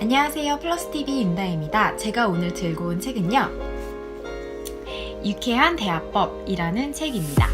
안녕하세요. 플러스TV 윤다입니다. 제가 오늘 들고 온 책은요, 유쾌한 대화법이라는 책입니다.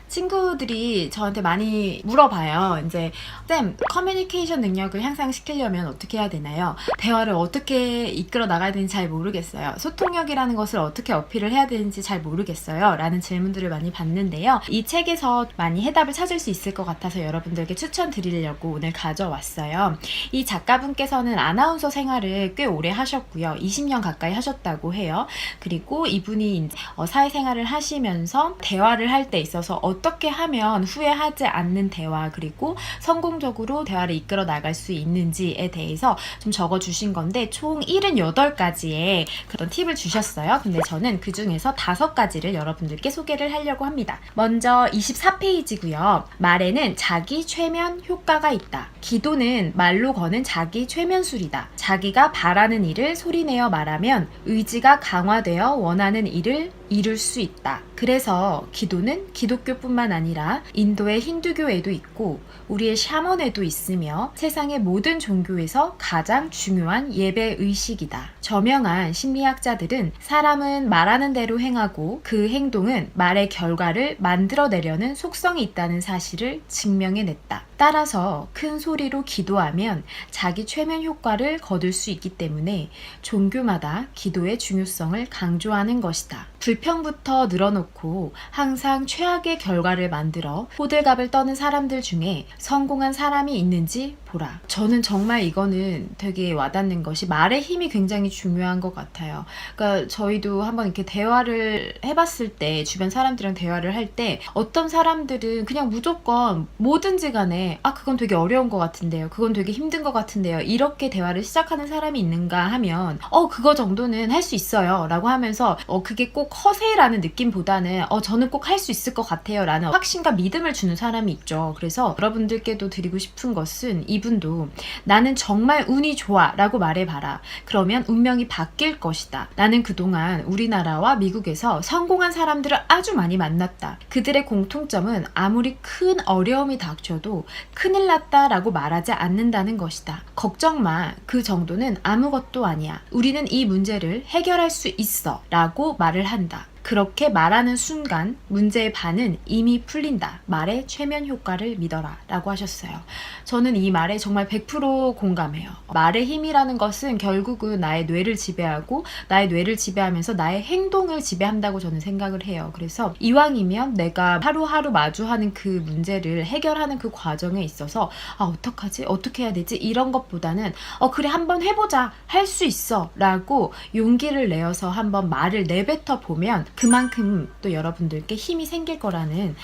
친구들이 저한테 많이 물어봐요. 이제 쌤, 커뮤니케이션 능력을 향상시키려면 어떻게 해야 되나요? 대화를 어떻게 이끌어 나가야 되는지 잘 모르겠어요. 소통력이라는 것을 어떻게 어필을 해야 되는지 잘 모르겠어요. 라는 질문들을 많이 받는데요. 이 책에서 많이 해답을 찾을 수 있을 것 같아서 여러분들께 추천드리려고 오늘 가져왔어요. 이 작가분께서는 아나운서 생활을 꽤 오래 하셨고요. 20년 가까이 하셨다고 해요. 그리고 이분이 사회생활을 하시면서 대화를 할 때 있어서 어떻게 하면 후회하지 않는 대화, 그리고 성공적으로 대화를 이끌어 나갈 수 있는지에 대해서 좀 적어주신 건데, 총 78가지의 그런 팁을 주셨어요. 근데 저는 그 중에서 5가지를 여러분들께 소개를 하려고 합니다. 먼저 24페이지고요. 말에는 자기 최면 효과가 있다. 기도는 말로 거는 자기 최면술이다. 자기가 바라는 일을 소리내어 말하면 의지가 강화되어 원하는 일을 이룰 수 있다. 그래서 기도는 기독교뿐만 아니라 인도의 힌두교에도 있고 우리의 샤먼에도 있으며 세상의 모든 종교에서 가장 중요한 예배 의식이다. 저명한 심리학자들은 사람은 말하는 대로 행하고 그 행동은 말의 결과를 만들어내려는 속성이 있다는 사실을 증명해냈다. 따라서 큰 소리로 기도하면 자기 최면 효과를 거둘 수 있기 때문에 종교마다 기도의 중요성을 강조하는 것이다. 불평부터 늘어놓고 항상 최악의 결과를 만들어 호들갑을 떠는 사람들 중에 성공한 사람이 있는지 보라. 저는 정말 이거는 되게 와닿는 것이, 말의 힘이 굉장히 중요한 것 같아요. 그러니까 저희도 한번 이렇게 대화를 해봤을 때, 주변 사람들이랑 대화를 할 때 어떤 사람들은 그냥 무조건 뭐든지 간에 그건 되게 어려운 것 같은데요, 그건 되게 힘든 것 같은데요, 이렇게 대화를 시작하는 사람이 있는가 하면 그거 정도는 할 수 있어요 라고 하면서 그게 꼭 허세라는 느낌보다는 저는 꼭 할 수 있을 것 같아요 라는 확신과 믿음을 주는 사람이 있죠. 그래서 여러분들께도 드리고 싶은 것은, 이분도 나는 정말 운이 좋아 라고 말해봐라. 그러면 운명이 바뀔 것이다. 나는 그동안 우리나라와 미국에서 성공한 사람들을 아주 많이 만났다. 그들의 공통점은 아무리 큰 어려움이 닥쳐도 큰일 났다 라고 말하지 않는다는 것이다. 걱정 마. 그 정도는 아무것도 아니야. 우리는 이 문제를 해결할 수 있어 라고 말을 한다. 그렇게 말하는 순간 문제의 반은 이미 풀린다. 말의 최면 효과를 믿어라 라고 하셨어요. 저는 이 말에 정말 100% 공감해요. 말의 힘이라는 것은 결국은 나의 뇌를 지배하고, 나의 뇌를 지배하면서 나의 행동을 지배한다고 저는 생각을 해요. 그래서 이왕이면 내가 하루하루 마주하는 그 문제를 해결하는 그 과정에 있어서 어떡하지? 어떻게 해야 되지? 이런 것보다는 그래, 한번 해보자. 할 수 있어 라고 용기를 내어서 한번 말을 내뱉어 보면 그만큼 또 여러분들께 힘이 생길 거라는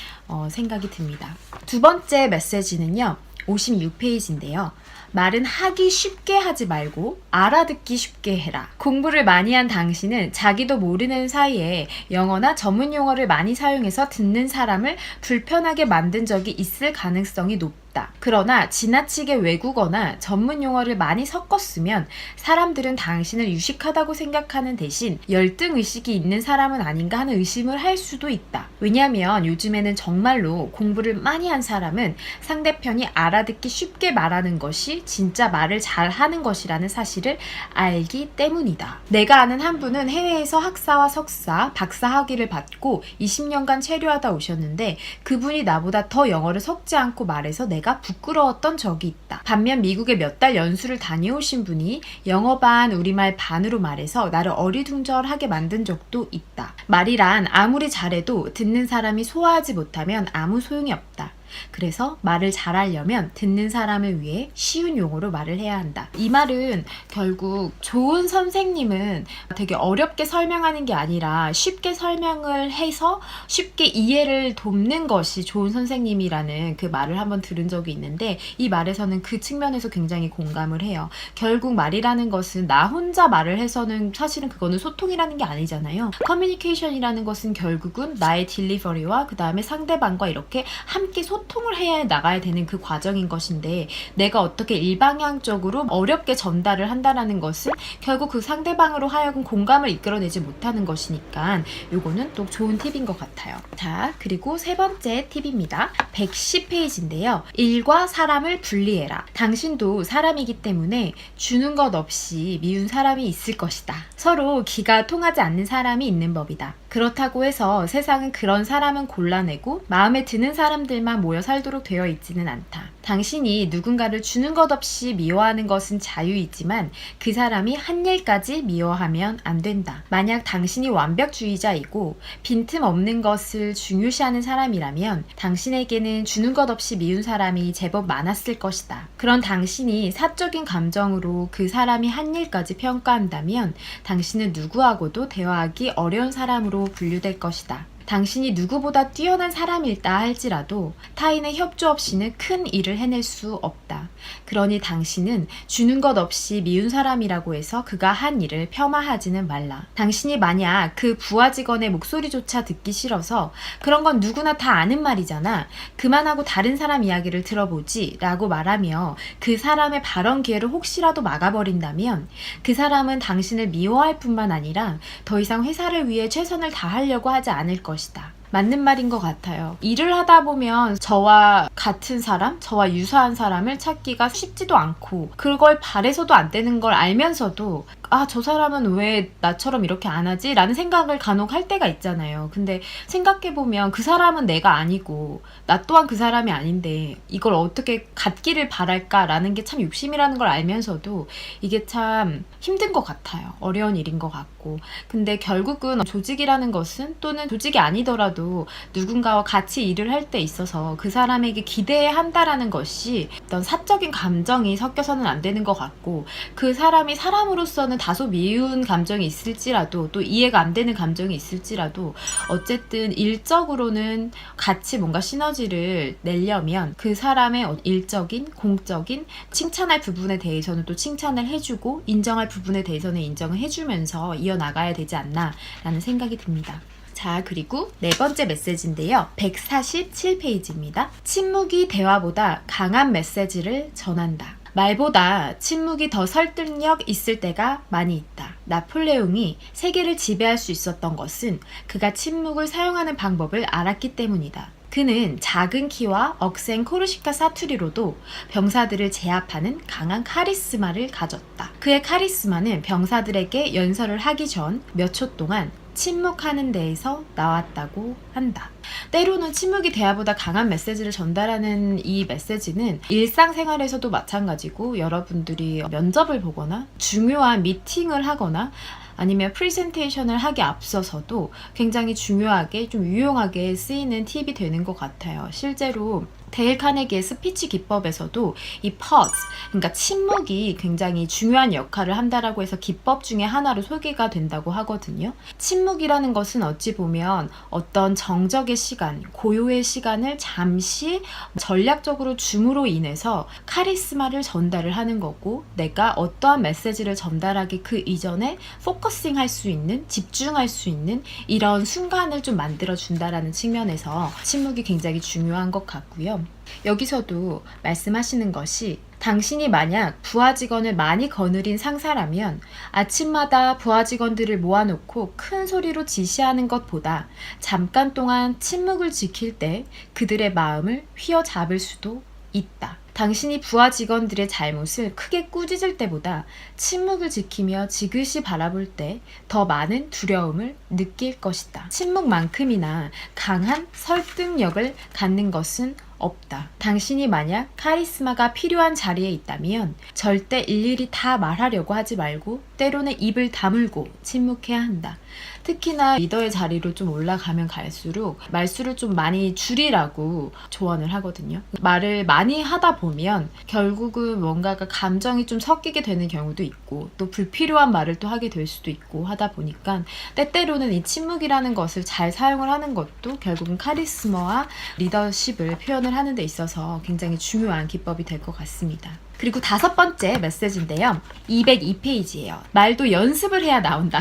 생각이 듭니다. 두 번째 메시지는요, 56페이지인데요. 말은 하기 쉽게 하지 말고 알아듣기 쉽게 해라. 공부를 많이 한 당신은 자기도 모르는 사이에 영어나 전문 용어를 많이 사용해서 듣는 사람을 불편하게 만든 적이 있을 가능성이 높다. 그러나 지나치게 외국어나 전문 용어를 많이 섞었으면 사람들은 당신을 유식하다고 생각하는 대신 열등의식이 있는 사람은 아닌가 하는 의심을 할 수도 있다. 왜냐하면 요즘에는 정말로 공부를 많이 한 사람은 상대편이 알아듣기 쉽게 말하는 것이 진짜 말을 잘하는 것이라는 사실을 알기 때문이다. 내가 아는 한 분은 해외에서 학사와 석사, 박사 학위를 받고 20년간 체류하다 오셨는데, 그분이 나보다 더 영어를 섞지 않고 말해서 내가 부끄러웠던 적이 있다. 반면 미국에 몇 달 연수를 다녀오신 분이 영어 반, 우리말 반으로 말해서 나를 어리둥절하게 만든 적도 있다. 말이란 아무리 잘해도 듣는 사람이 소화하지 못하면 아무 소용이 없다. 그래서 말을 잘하려면 듣는 사람을 위해 쉬운 용어로 말을 해야 한다. 이 말은 결국 좋은 선생님은 되게 어렵게 설명하는 게 아니라 쉽게 설명을 해서 쉽게 이해를 돕는 것이 좋은 선생님이라는 그 말을 한번 들은 적이 있는데, 이 말에서는 그 측면에서 굉장히 공감을 해요. 결국 말이라는 것은 나 혼자 말을 해서는 사실은 그거는 소통이라는 게 아니잖아요. 커뮤니케이션이라는 것은 결국은 나의 딜리버리와 그 다음에 상대방과 이렇게 함께 소통하는 소통을 해야 나가야 되는 그 과정인 것인데 내가 어떻게 일방향적으로 어렵게 전달을 한다라는 것은 결국 그 상대방으로 하여금 공감을 이끌어내지 못하는 것이니까 요거는 또 좋은 팁인 것 같아요. 자, 그리고 세 번째 팁입니다. 110페이지인데요. 일과 사람을 분리해라. 당신도 사람이기 때문에 주는 것 없이 미운 사람이 있을 것이다. 서로 기가 통하지 않는 사람이 있는 법이다. 그렇다고 해서 세상은 그런 사람은 골라내고 마음에 드는 사람들만 모여 살도록 되어 있지는 않다. 당신이 누군가를 주는 것 없이 미워하는 것은 자유이지만 그 사람이 한 일까지 미워하면 안 된다. 만약 당신이 완벽주의자이고 빈틈없는 것을 중요시하는 사람이라면 당신에게는 주는 것 없이 미운 사람이 제법 많았을 것이다. 그런 당신이 사적인 감정으로 그 사람이 한 일까지 평가한다면 당신은 누구하고도 대화하기 어려운 사람으로 분류될 것이다. 당신이 누구보다 뛰어난 사람일다 할지라도 타인의 협조 없이는 큰 일을 해낼 수 없다. 그러니 당신은 주는 것 없이 미운 사람이라고 해서 그가 한 일을 폄하하지는 말라. 당신이 만약 그 부하 직원의 목소리조차 듣기 싫어서 그런 건 누구나 다 아는 말이잖아. 그만하고 다른 사람 이야기를 들어보지 라고 말하며 그 사람의 발언 기회를 혹시라도 막아버린다면 그 사람은 당신을 미워할 뿐만 아니라 더 이상 회사를 위해 최선을 다하려고 하지 않을 것이다. 맞는 말인 것 같아요. 일을 하다 보면 저와 같은 사람, 저와 유사한 사람을 찾기가 쉽지도 않고 그걸 바래서도 안 되는 걸 알면서도 저 사람은 왜 나처럼 이렇게 안 하지? 라는 생각을 간혹 할 때가 있잖아요. 근데 생각해보면 그 사람은 내가 아니고 나 또한 그 사람이 아닌데 이걸 어떻게 갖기를 바랄까? 라는 게 참 욕심이라는 걸 알면서도 이게 참 힘든 것 같아요. 어려운 일인 것 같고. 근데 결국은 조직이라는 것은 또는 조직이 아니더라도 누군가와 같이 일을 할 때 있어서 그 사람에게 기대해야 한다라는 것이 어떤 사적인 감정이 섞여서는 안 되는 것 같고 그 사람이 사람으로서는 다소 미운 감정이 있을지라도 또 이해가 안 되는 감정이 있을지라도 어쨌든 일적으로는 같이 뭔가 시너지를 내려면 그 사람의 일적인 공적인 칭찬할 부분에 대해서는 또 칭찬을 해주고 인정할 부분에 대해서는 인정을 해주면서 이어나가야 되지 않나 라는 생각이 듭니다. 자, 그리고 네 번째 메시지인데요. 147페이지입니다. 침묵이 대화보다 강한 메시지를 전한다. 말보다 침묵이 더 설득력 있을 때가 많이 있다. 나폴레옹이 세계를 지배할 수 있었던 것은 그가 침묵을 사용하는 방법을 알았기 때문이다. 그는 작은 키와 억센 코르시카 사투리로도 병사들을 제압하는 강한 카리스마를 가졌다. 그의 카리스마는 병사들에게 연설을 하기 전 몇 초 동안 침묵하는 데에서 나왔다고 한다. 때로는 침묵이 대화보다 강한 메시지를 전달하는 이 메시지는 일상생활에서도 마찬가지고 여러분들이 면접을 보거나 중요한 미팅을 하거나 아니면 프레젠테이션을 하기 앞서서도 굉장히 중요하게 좀 유용하게 쓰이는 팁이 되는 것 같아요. 실제로 데일 카네기의 스피치 기법에서도 이 pause, 그러니까 침묵이 굉장히 중요한 역할을 한다라고 해서 기법 중에 하나로 소개가 된다고 하거든요. 침묵이라는 것은 어찌 보면 어떤 정적의 시간, 고요의 시간을 잠시 전략적으로 줌으로 인해서 카리스마를 전달을 하는 거고 내가 어떠한 메시지를 전달하기 그 이전에 포커싱 할 수 있는, 집중할 수 있는 이런 순간을 좀 만들어 준다라는 측면에서 침묵이 굉장히 중요한 것 같고요. 여기서도 말씀하시는 것이 당신이 만약 부하 직원을 많이 거느린 상사라면 아침마다 부하 직원들을 모아놓고 큰 소리로 지시하는 것보다 잠깐 동안 침묵을 지킬 때 그들의 마음을 휘어잡을 수도 있다. 당신이 부하 직원들의 잘못을 크게 꾸짖을 때보다 침묵을 지키며 지그시 바라볼 때 더 많은 두려움을 느낄 것이다. 침묵만큼이나 강한 설득력을 갖는 것은 없다. 당신이 만약 카리스마가 필요한 자리에 있다면 절대 일일이 다 말하려고 하지 말고 때로는 입을 다물고 침묵해야 한다. 특히나 리더의 자리로 좀 올라가면 갈수록 말수를 좀 많이 줄이라고 조언을 하거든요. 말을 많이 하다 보면 결국은 뭔가가 감정이 좀 섞이게 되는 경우도 있고 또 불필요한 말을 또 하게 될 수도 있고 하다 보니까 때때로는 이 침묵이라는 것을 잘 사용을 하는 것도 결국은 카리스마와 리더십을 표현을 하는 데 있어서 굉장히 중요한 기법이 될 것 같습니다. 그리고 다섯 번째 메시지인데요. 202페이지예요. 말도 연습을 해야 나온다.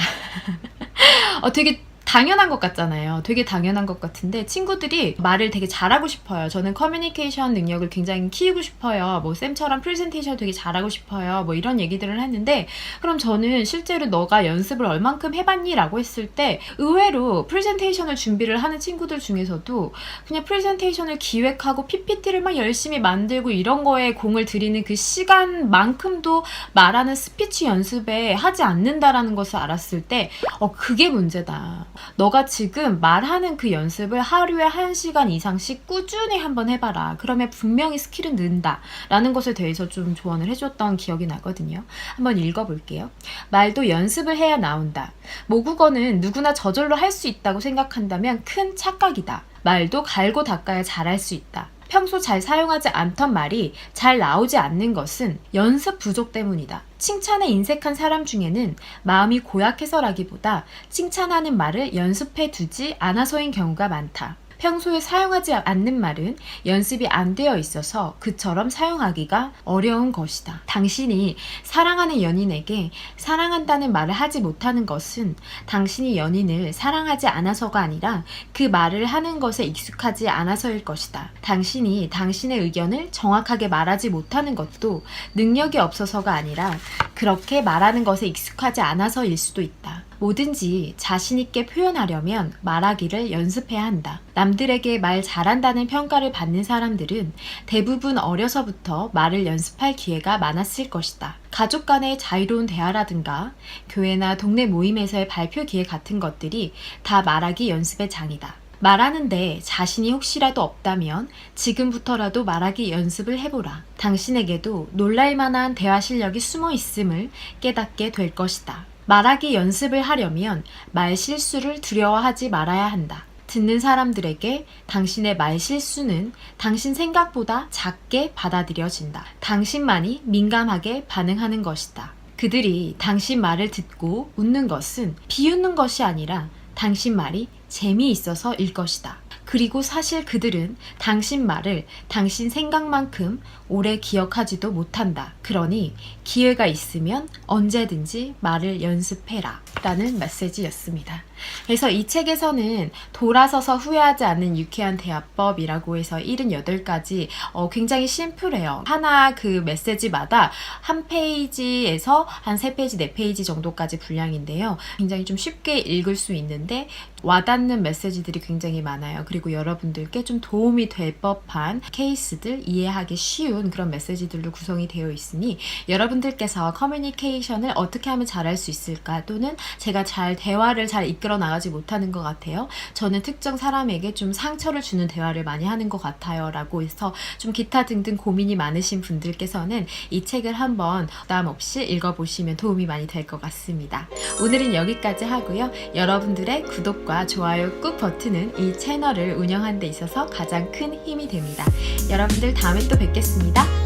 되게 당연한 것 같잖아요. 되게 당연한 것 같은데 친구들이 말을 되게 잘하고 싶어요. 저는 커뮤니케이션 능력을 굉장히 키우고 싶어요. 뭐 쌤처럼 프레젠테이션 되게 잘하고 싶어요. 뭐 이런 얘기들을 했는데 그럼 저는 실제로 너가 연습을 얼만큼 해봤니? 라고 했을 때 의외로 프레젠테이션을 준비를 하는 친구들 중에서도 그냥 프레젠테이션을 기획하고 PPT를 막 열심히 만들고 이런 거에 공을 들이는 그 시간만큼도 말하는 스피치 연습에 하지 않는다라는 것을 알았을 때 그게 문제다. 너가 지금 말하는 그 연습을 하루에 1시간 이상씩 꾸준히 한번 해봐라. 그러면 분명히 스킬은 는다. 라는 것에 대해서 좀 조언을 해줬던 기억이 나거든요. 한번 읽어볼게요. 말도 연습을 해야 나온다. 모국어는 누구나 저절로 할 수 있다고 생각한다면 큰 착각이다. 말도 갈고 닦아야 잘할 수 있다. 평소 잘 사용하지 않던 말이 잘 나오지 않는 것은 연습 부족 때문이다. 칭찬에 인색한 사람 중에는 마음이 고약해서라기보다 칭찬하는 말을 연습해 두지 않아서인 경우가 많다. 평소에 사용하지 않는 말은 연습이 안 되어 있어서 그처럼 사용하기가 어려운 것이다. 당신이 사랑하는 연인에게 사랑한다는 말을 하지 못하는 것은 당신이 연인을 사랑하지 않아서가 아니라 그 말을 하는 것에 익숙하지 않아서일 것이다. 당신이 당신의 의견을 정확하게 말하지 못하는 것도 능력이 없어서가 아니라 그렇게 말하는 것에 익숙하지 않아서일 수도 있다. 뭐든지 자신있게 표현하려면 말하기를 연습해야 한다. 남들에게 말 잘한다는 평가를 받는 사람들은 대부분 어려서부터 말을 연습할 기회가 많았을 것이다. 가족 간의 자유로운 대화라든가 교회나 동네 모임에서의 발표 기회 같은 것들이 다 말하기 연습의 장이다. 말하는데 자신이 혹시라도 없다면 지금부터라도 말하기 연습을 해보라. 당신에게도 놀랄만한 대화 실력이 숨어 있음을 깨닫게 될 것이다. 말하기 연습을 하려면 말 실수를 두려워하지 말아야 한다. 듣는 사람들에게 당신의 말 실수는 당신 생각보다 작게 받아들여진다. 당신만이 민감하게 반응하는 것이다. 그들이 당신 말을 듣고 웃는 것은 비웃는 것이 아니라 당신 말이 재미있어서일 것이다. 그리고 사실 그들은 당신 말을 당신 생각만큼 오래 기억하지도 못한다. 그러니 기회가 있으면 언제든지 말을 연습해라. 라는 메시지였습니다. 그래서 이 책에서는 돌아서서 후회하지 않는 유쾌한 대화법이라고 해서 78가지 굉장히 심플해요. 하나 그 메시지마다 한 페이지에서 한 3페이지, 4페이지 정도까지 분량인데요. 굉장히 좀 쉽게 읽을 수 있는데 와닿는 메시지들이 굉장히 많아요. 그리고 여러분들께 좀 도움이 될 법한 케이스들, 이해하기 쉬운 그런 메시지들로 구성이 되어 있으니 여러분들께서 커뮤니케이션을 어떻게 하면 잘할 수 있을까, 또는 제가 대화를 잘 이끌어 나가지 못하는 것 같아요. 저는 특정 사람에게 좀 상처를 주는 대화를 많이 하는 것 같아요. 라고 해서 좀 기타 등등 고민이 많으신 분들께서는 이 책을 한번 부담 없이 읽어보시면 도움이 많이 될 것 같습니다. 오늘은 여기까지 하고요. 여러분들의 구독과 좋아요 꾹 버튼은 이 채널을 운영하는 데 있어서 가장 큰 힘이 됩니다. 여러분들 다음에 또 뵙겠습니다.